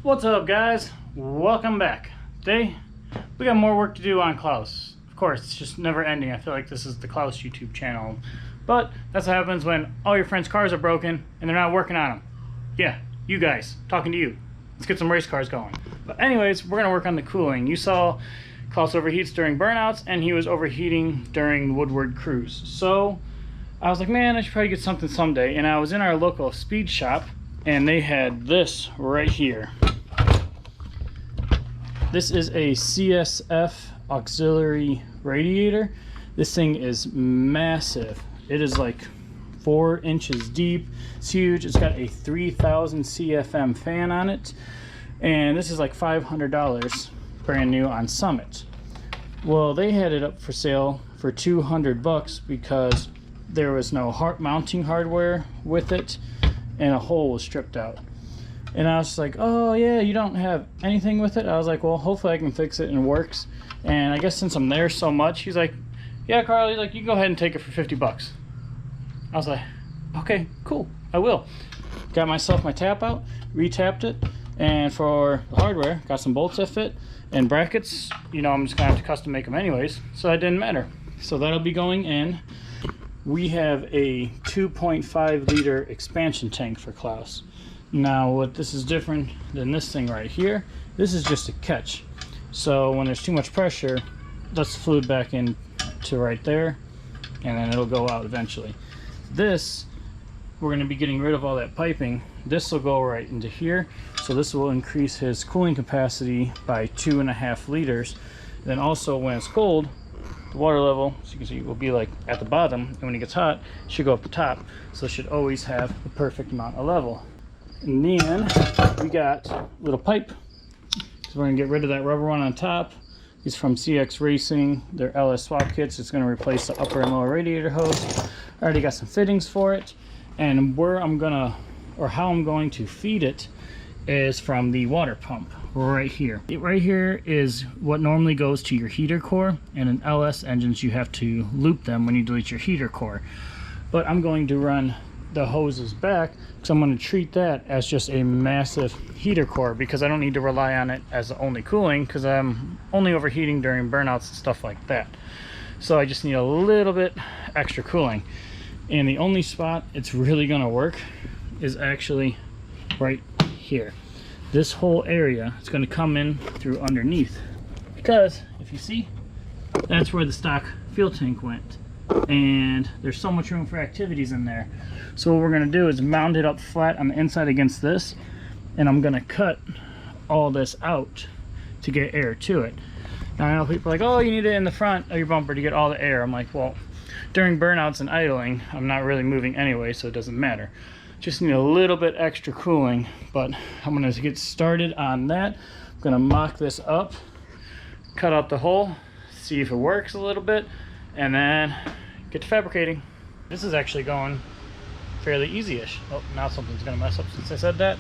What's up, guys? Welcome back. Today we got more work to do on Klaus. Of course, it's just never ending. I feel like this is the Klaus YouTube channel, but that's what happens when all your friends' cars are broken and they're not working on them. Yeah, you guys, talking to you. Let's get some race cars going. But anyways, we're gonna work on the cooling. You saw Klaus overheats during burnouts, and he was overheating during Woodward cruise. So I was like, man, I should probably get something someday. And I was in our local speed shop, and they had this right here. This is a CSF auxiliary radiator. This thing is massive. It is like 4 inches deep. It's huge. It's got a 3000 CFM fan on it. And this is like $500 brand new on Summit. Well, they had it up for sale for $200 because there was no mounting hardware with it and a hole was stripped out. And I was like, oh yeah, you don't have anything with it? I was like, well, hopefully I can fix it and it works. And I guess since I'm there so much, he's like, yeah, Carl, he's like, you can go ahead and take it for $50. I was like, okay, cool, I will. Got myself my tap out, re-tapped it, and for the hardware, got some bolts that fit, and brackets, you know, I'm just gonna have to custom make them anyways, so it didn't matter. So that'll be going in. We have a 2.5 liter expansion tank for Klaus. Now what this is different than this thing right here, this is just a catch. So when there's too much pressure, lets the fluid back in to right there, and then it'll go out eventually. This, we're going to be getting rid of all that piping. This will go right into here, so this will increase his cooling capacity by 2.5 liters. Then also when it's cold, the water level, as you can see, will be like at the bottom, and when it gets hot, it should go up the top. So it should always have the perfect amount of level. And then we got a little pipe. So we're gonna get rid of that rubber one on top. These from CX Racing. They're LS swap kits. It's gonna replace the upper and lower radiator hose. I already got some fittings for it. And where I'm gonna, or how I'm going to feed it is from the water pump right here. Right here is what normally goes to your heater core. And in LS engines, you have to loop them when you delete your heater core. But I'm going to run the hoses back because I'm going to treat that as just a massive heater core, because I don't need to rely on it as the only cooling because I'm only overheating during burnouts and stuff like that. So I just need a little bit extra cooling, and the only spot it's really going to work is actually right here. This whole area is going to come in through underneath, because if you see, that's where the stock fuel tank went. And there's so much room for activities in there. So what we're going to do is mount it up flat on the inside against this, and I'm going to cut all this out to get air to it. Now I know people are like, oh, you need it in the front of your bumper to get all the air. I'm like, well, during burnouts and idling, I'm not really moving anyway, so it doesn't matter. Just need a little bit extra cooling, but I'm going to get started on that. I'm going to mock this up, cut out the hole, see if it works a little bit, and then get to fabricating. This is actually going fairly easy-ish. Oh, now something's gonna mess up since I said that.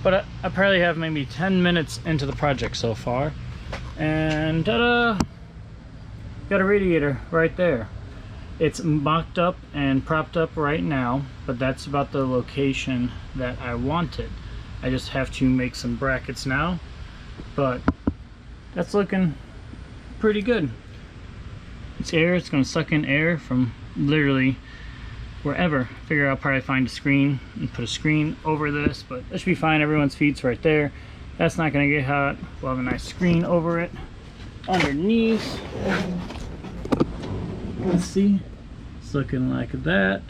But I probably have maybe 10 minutes into the project so far. And ta-da! Got a radiator right there. It's mocked up and propped up right now, but that's about the location that I wanted. I just have to make some brackets now, but that's looking pretty good. It's air, it's going to suck in air from literally wherever. Figure I'll probably find a screen and put a screen over this, but that should be fine. Everyone's feet's right there. That's not going to get hot. We'll have a nice screen over it. Underneath, let's see, it's looking like that.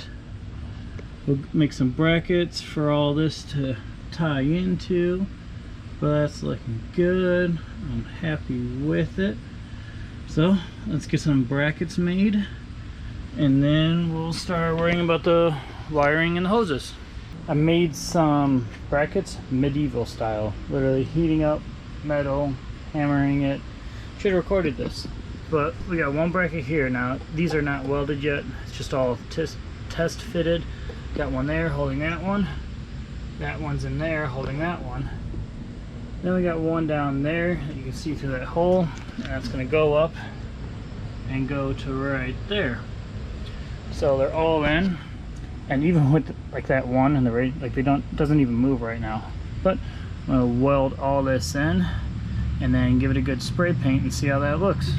We'll make some brackets for all this to tie into, but that's looking good. I'm happy with it. So let's get some brackets made, and then we'll start worrying about the wiring and the hoses. I made some brackets medieval style, literally heating up metal, hammering it. Should have recorded this, but we got one bracket here. Now these are not welded yet, it's just all test fitted. Got one there holding that one, that one's in there holding that one. Then we got one down there that you can see through that hole, and that's going to go up and go to right there. So they're all in, and even with like that one and the rate, like they doesn't even move right now. But I'm gonna weld all this in and then give it a good spray paint and see how that looks.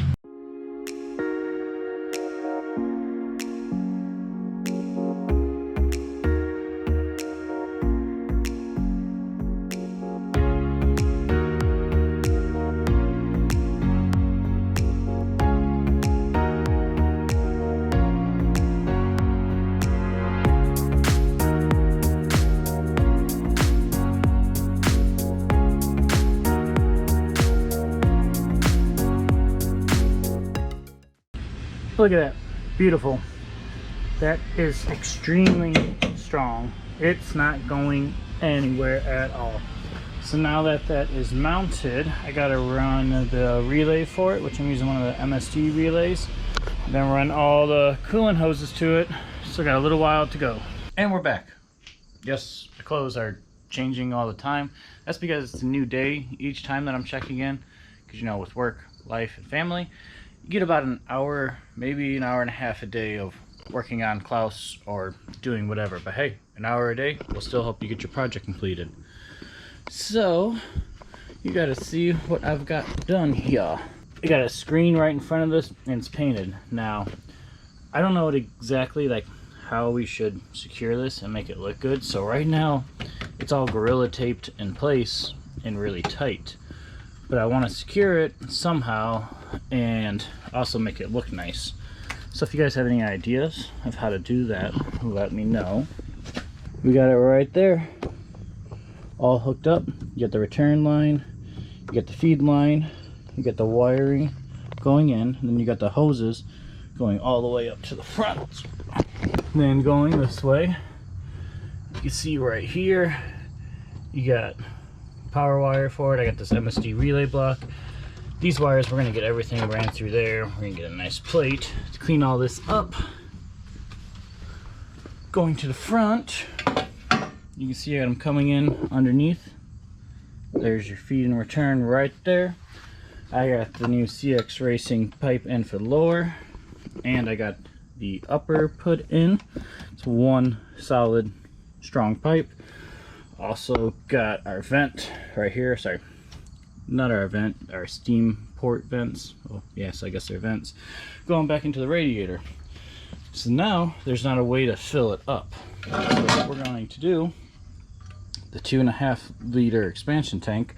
Look at that, beautiful. That is extremely strong. It's not going anywhere at all. So now that that is mounted, I gotta run the relay for it, which I'm using one of the MSD relays. Then run all the coolant hoses to it. Still got a little while to go. And we're back. Yes, the clothes are changing all the time. That's because it's a new day each time that I'm checking in. Because you know, with work, life, and family, you get about an hour, maybe an hour and a half a day of working on Klaus or doing whatever. But hey, an hour a day will still help you get your project completed. So, you gotta see what I've got done here. I got a screen right in front of this and it's painted. Now, I don't know what exactly like how we should secure this and make it look good. So right now, it's all Gorilla taped in place and really tight. But I want to secure it somehow and also make it look nice. So if you guys have any ideas of how to do that, let me know. We got it right there, all hooked up. You get the return line, you get the feed line, you get the wiring going in, and then you got the hoses going all the way up to the front. Then going this way, you can see right here, you got power wire for it. I got this MSD relay block. These wires, we're gonna get everything ran through there. We're gonna get a nice plate to clean all this up. Going to the front, you can see I got them coming in underneath. There's your feed and return right there. I got the new CX Racing pipe in for the lower, and I got the upper put in. It's one solid strong pipe. Also got our vent right here. Sorry, not our vent, our steam port vents. Oh yes, I guess they're vents going back into the radiator. So now there's not a way to fill it up. So what we're going to do, the 2.5 liter expansion tank,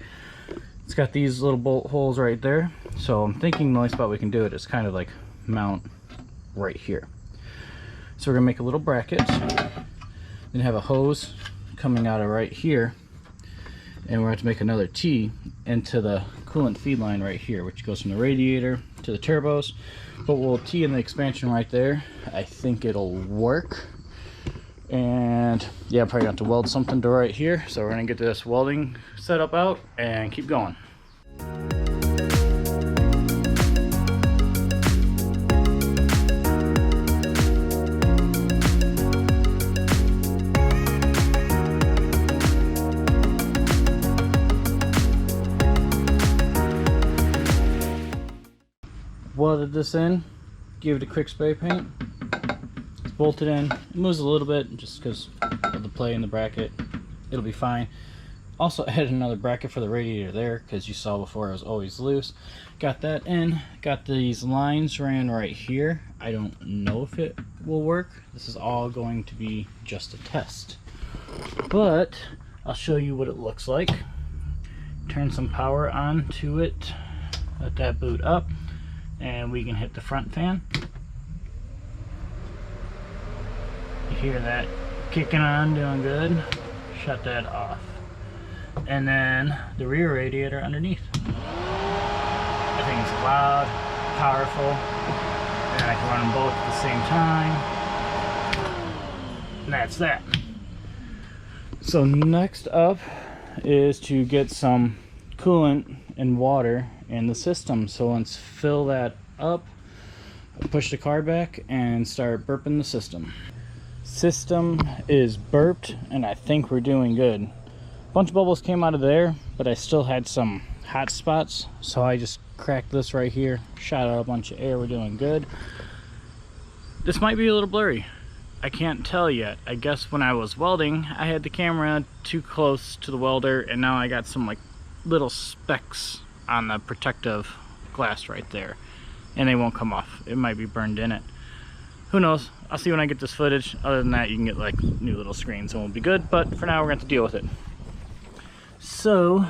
it's got these little bolt holes right there. So I'm thinking the only spot we can do it is kind of like mount right here. So we're gonna make a little bracket, then have a hose coming out of right here, and we're going to make another T into the coolant feed line right here, which goes from the radiator to the turbos. But we'll T in the expansion right there. I think it'll work. And yeah, I'm probably going to have to weld something to right here. So we're going to get this welding setup out and keep going. Welded this in, give it a quick spray paint. It's bolted in. It moves a little bit just because of the play in the bracket. It'll be fine. Also added another bracket for the radiator there because you saw before it was always loose. Got that in. Got these lines ran right here. I don't know if it will work. This is all going to be just a test. But I'll show you what it looks like. Turn some power on to it. Let that boot up. And we can hit the front fan. You hear that kicking on, doing good. Shut that off. And then the rear radiator underneath. I think it's loud, powerful, and I can run them both at the same time. And that's that. So next up is to get some coolant and water in the system. So let's fill that up, push the car back, and start burping the system. System is burped, and I think we're doing good. A bunch of bubbles came out of there, but I still had some hot spots, so I just cracked this right here, shot out a bunch of air. We're doing good. This might be a little blurry. I can't tell yet. I guess when I was welding, I had the camera too close to the welder, and now I got some like little specks on the protective glass right there, and they won't come off. It might be burned in it. Who knows? I'll see when I get this footage. Other than that, you can get like new little screens and we'll be good, but for now we're going to have to deal with it. So,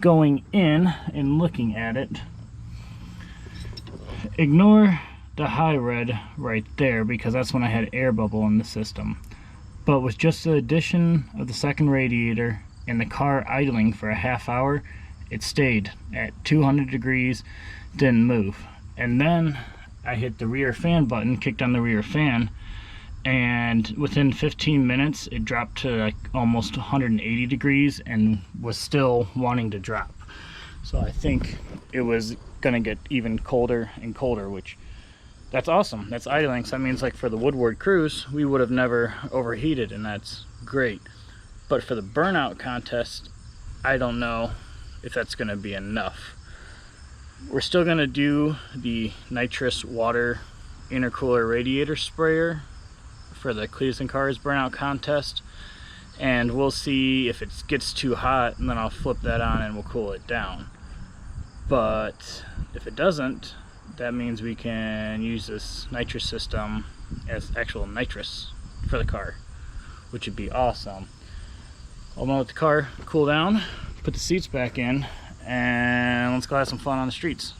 going in and looking at it, ignore the high red right there because that's when I had air bubble in the system. But with just the addition of the second radiator and the car idling for a half hour, it stayed at 200 degrees, didn't move. And then I hit the rear fan button, kicked on the rear fan, and within 15 minutes it dropped to like almost 180 degrees and was still wanting to drop. So I think it was gonna get even colder and colder, which that's awesome. That's idling, so that means like for the Woodward cruise we would have never overheated, and that's great. But for the burnout contest, I don't know if that's gonna be enough. We're still gonna do the nitrous water intercooler radiator sprayer for the Cletus and Cars burnout contest, and we'll see if it gets too hot, and then I'll flip that on and we'll cool it down. But if it doesn't, that means we can use this nitrous system as actual nitrous for the car, which would be awesome. I'm gonna let the car cool down, put the seats back in, and let's go have some fun on the streets.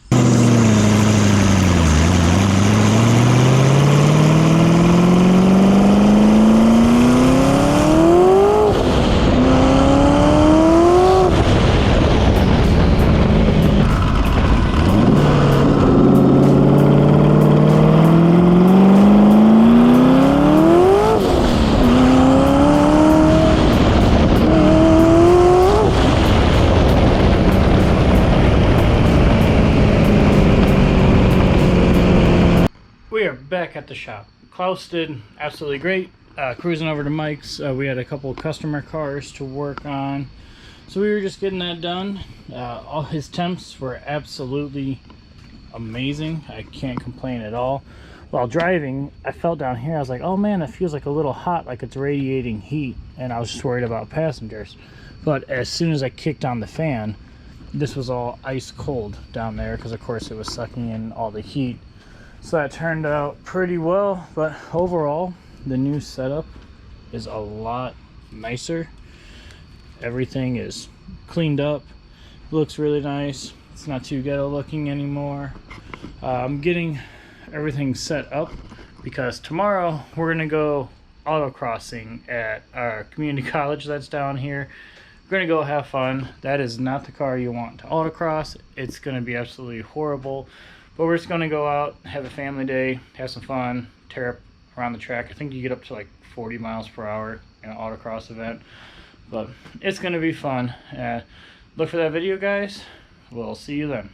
We are back at the shop. Klaus did absolutely great. Cruising over to Mike's, we had a couple of customer cars to work on, so we were just getting that done. All his temps were absolutely amazing. I can't complain at all. While driving, I felt down here, I was like, oh man, it feels like a little hot, like it's radiating heat, and I was just worried about passengers. But as soon as I kicked on the fan, this was all ice cold down there because of course it was sucking in all the heat. So that turned out pretty well, but overall the new setup is a lot nicer. Everything is cleaned up, looks really nice. It's not too ghetto looking anymore. I'm getting everything set up because tomorrow we're gonna go autocrossing at our community college that's down here. We're gonna go have fun. That is not the car you want to autocross. It's gonna be absolutely horrible. But we're just going to go out, have a family day, have some fun, tear up around the track. I think you get up to like 40 miles per hour in an autocross event. But it's going to be fun. Look for that video, guys. We'll see you then.